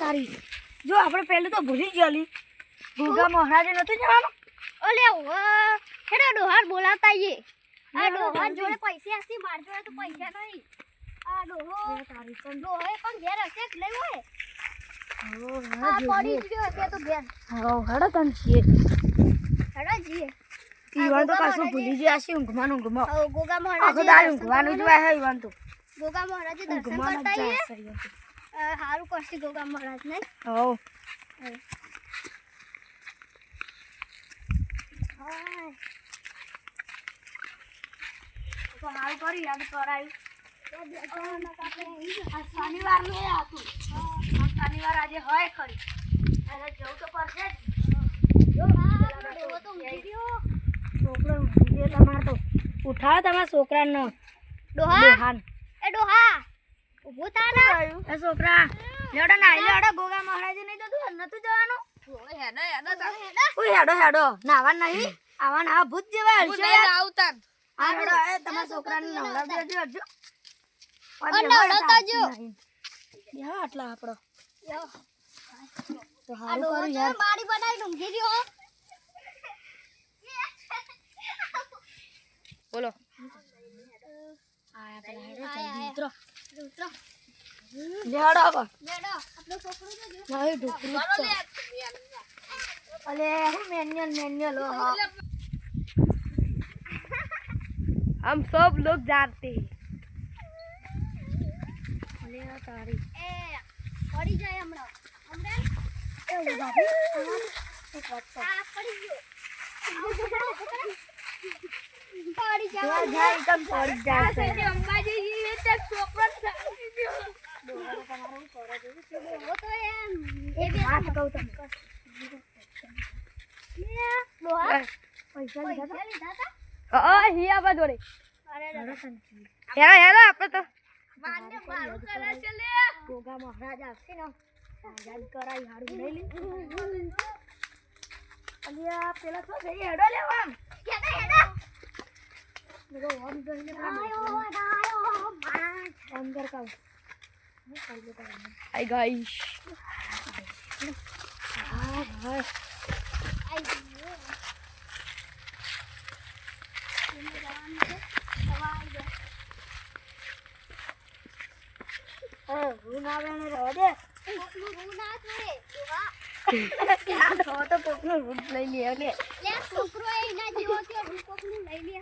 તારી જો આપણે પહેલું તો ભૂલી ગયેલી ગોગા મહારાજે નતું જવાનું ઓલે હેડો ડોહાર બોલાવતા આઈએ આ ડોહાર જોડે પૈસા હશે માર જોડે તો પૈસા નહીં આ ડોહો તારી પણ ડોહે પણ ઘેર હશે કે નહીં હોય હા પડી ગયો હશે તો ઘેર હડો તન છીએ હેડો જીએ ઈવાન તો પાછું ભૂલી ગયા છે ઊંઘમાં ગોગા આખો મહારાજે દાળ ઊંઘવાનું જ હોય ઈવાન તો ગોગા મહારાજે દર્શન ઊંઘમાં કરતા જ આઈએ જાય છે હારું કરશે ગોગા મહારાજ ને હો તો હાલ કરી યાદ કરાઈ શનિવાર નું હતું શનિવાર આજે હોય ખરી અરે જવું તો પડશે છોકરો તમારે તો ઉઠાવો તમારા છોકરાનો ડોહા એ ડોહા ઊભો થા ને એ છોકરા લેડો નાઈ લેડો ગોગા મહારાજે નહીં જતું નતું જવાનું હેડો નાવા નહીં આવા ના ભૂત જેવા હશે આવતા આ હેડો એ તમારા છોકરાને નવડાવી દેજો હજુ નવડાવતા જો યા આટલા આપણો તો આ હારું ડોહો કરું જો યાર મારી બનાવીને ઊંઘી રહ્યો બોલો આયા પેલા હેડો જલ્દી ઉતરો ઉતરો લેડો હવે લેડો આપણો છોકરો જોજો નહીં ઢોકરું છે અલે હું મેન્યુઅલ हो हम सब लोग जानते हैं अले तारी એ પડી જાય હમણાં ए बाबू एक बात तो આ પડી ગયો પડી जा જાય जा एकदम पड़ जाए અંબાજી જીવે તે છોકરો સાચી ગયો ડોહો તો એમ એ બે हाथ कहू तुम ડોહા पैसा લીધા પૈસા લીધા તા ही आवा जोड़े અરે हेलो આપણે તો માન્ય મારું કરે છે લે ગોગા મહારાજ આવશે ને આઝાદ કરાઈ હારું લઈ લે અલિયા પેલા તો જઈ હેડો લેવા કેડા હેડા મેરો ઓમ જોઈને આયો માં અંદર કાવ હાય ગાઈસ હા ભાઈ આઈ ગયો એને જવાનું છે હવા આવી ગયો હું ના આવે ને રહેવા દે કોકનું રૂ ના જોડે ડોહા આ તો કોકનો રૂટ લઈ લે લે લે છોકરો એ ના જેવો છે રૂ કોકનું લઈ લે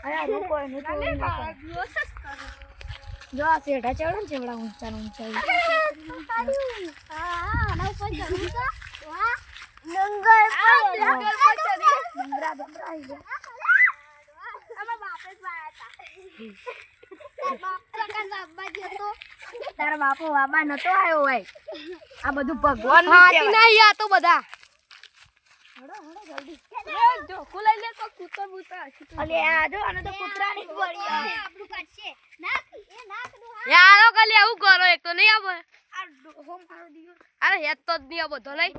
અરે રૂ કોઈ ને તો જો આ સેઠા ચડો ને ચેવડા ઊંચા ઊંચા હા આના ઉપર જવું તો વાહ ડુંગર ડુંગર પર ચડી ડુંગરા બમરા આવી ગયા અમાર બાપે જ વાયા હતા બાપ પ્રકાશ બાબા જતો તારા બાપો બાબા નતો આવ્યો હોય આ બધું ભગવાન હાથી નહીં આ તો બધા હડો જલ્દી જો ખુલાઈ લે તો કૂતર બૂતર અલે આ જો આને તો કૂતરાની જ વળી આવે આપણું કાઢશે નાક એ નાક નો યારો કલી આવું કરો એક તો નહીં આવે આ હોમ મારો દીયો અરે હેત તો જ નહીં આ બધો લઈ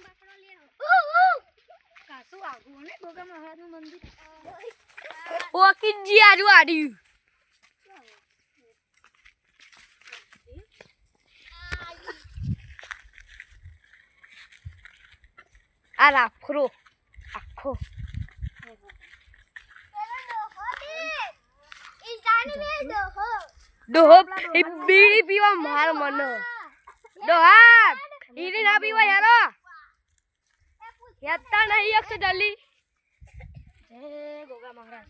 બાકડો લે કાસુ આગું ને ગોગા મહારાજનું મંદિર ઓકી જી આજુ આડ્યું આ રાખરો આખો ઈ જાની મે દોહો ડોહો એ બીડી પીવા માર મન ડોહા ઈરી ના પીવા યારો હેતા નહીં એક જલ્દી જય ગોગા મહારાજ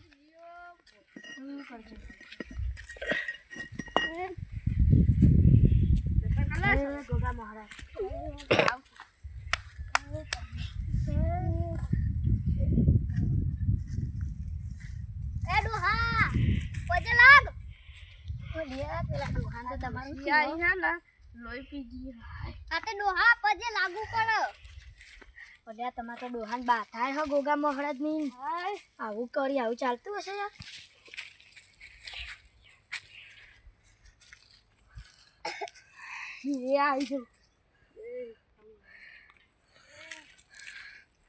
જય ગોગા મહારાજ એ ડોહા પજે લાગ ઓલિયા પેલા દુકાન તો તમારું છે યાર ના ના લોહી પીજી આ તે ડોહા પજે લાગુ પડે ઓલિયા તમાર તો દોહાન બાથાય હો ગોગા મહારાજ ની આવું કરી આવું ચાલતું હશે યાર એ આવી જો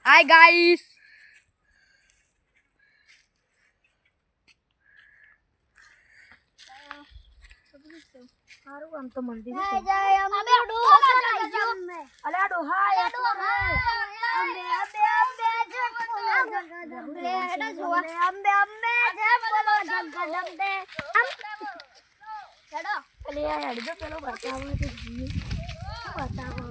હાય ગાઈસ સારું આમ તો મંદિર જય જય અંબે ડોહો લઈ ગયો અલે આ ડોહા અંબે અંબે અંબે જય બોલો જગદંબે હેડો જોવા અંબે અંબે જય બોલો જગદંબે હેડો અલે આ હેડજો પેલો બતાવો તો જી બતાવો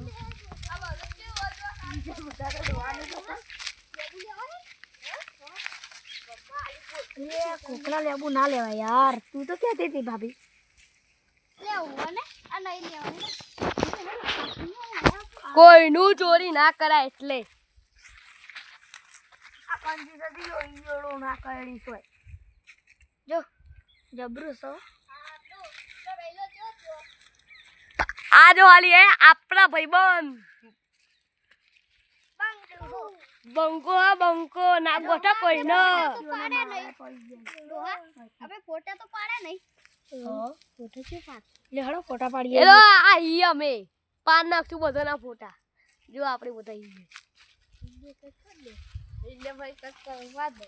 એ કોકડા લેબુ ના લેવાય યાર તું તો કહેતી હતી ભાભી લેવું ને આ નહીં લેવું કોઈનું ચોરી ના કરાય એટલે આ કંજી સદી ઈયોડો ના કરેલી સોય જો જબરું સો આ જો હાલી હે આપણા ભાઈબંધ બંકો હા બંકો ના ગોઠા કોઈ ન પાડે નહીં ડોહા આપણે ફોટા તો પાડે નહીં ફોટો છે લે હળો ફોટા પાડીએ એલો આ ઈ અમે પાન નાખશું બધાના ફોટા જો આપણે બધા ઈ એટલે ભાઈ કટ કરવા દે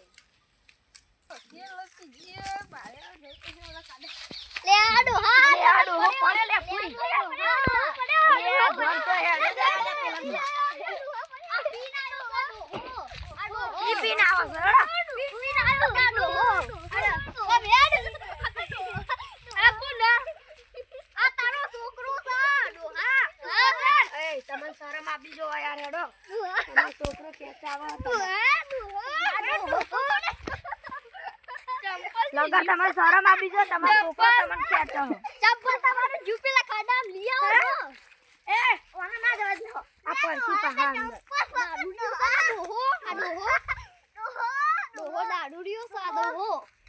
લે આ ડોહા લે આ ડોહો પડે લે ફૂઈ ઈ પીને આવો છો એ તમને શરમ આપી જો યાર હેડો તમારો છોકરો ખેંચાવા હતો લગા તમે શરમ આપી જો તમારો છોકરો તમને ખેંચો એ ઓને ના જવા દો આ પરસી પહાડ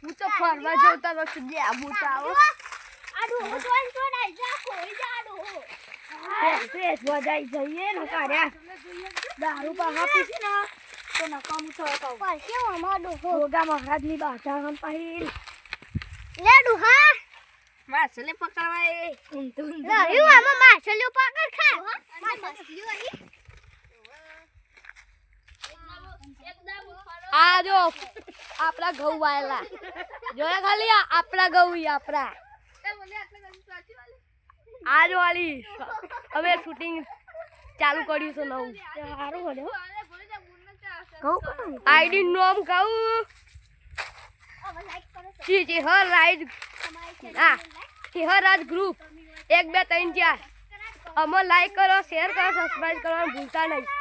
હું તો ફરવા જતા તો સુધી આબુ ચાવો ફેસ વજાઈ જઈએ ને કાઢ્યા દારૂ પહા પીસી ને તો નકામ થયો તો ભોગા મહારાજ ની બાધા હમ પહેલ માછલી પકડવા એ ઊંધું આ જો આપણા ઘઉં વાયેલા જોયા ખાલી આપણા ઘઉં ઈ આપણા આ જો વાલી હવે શૂટિંગ ચાલુ કર્યું છે નવું સારું બન્યો આઈડી નામ કહું જી હર રાઈડ હા હર રાજ ગ્રુપ 1 2 3 4 અમને લાઈક કરો શેર કરો સબસ્ક્રાઇબ કરવાનું ભૂલતા નહીં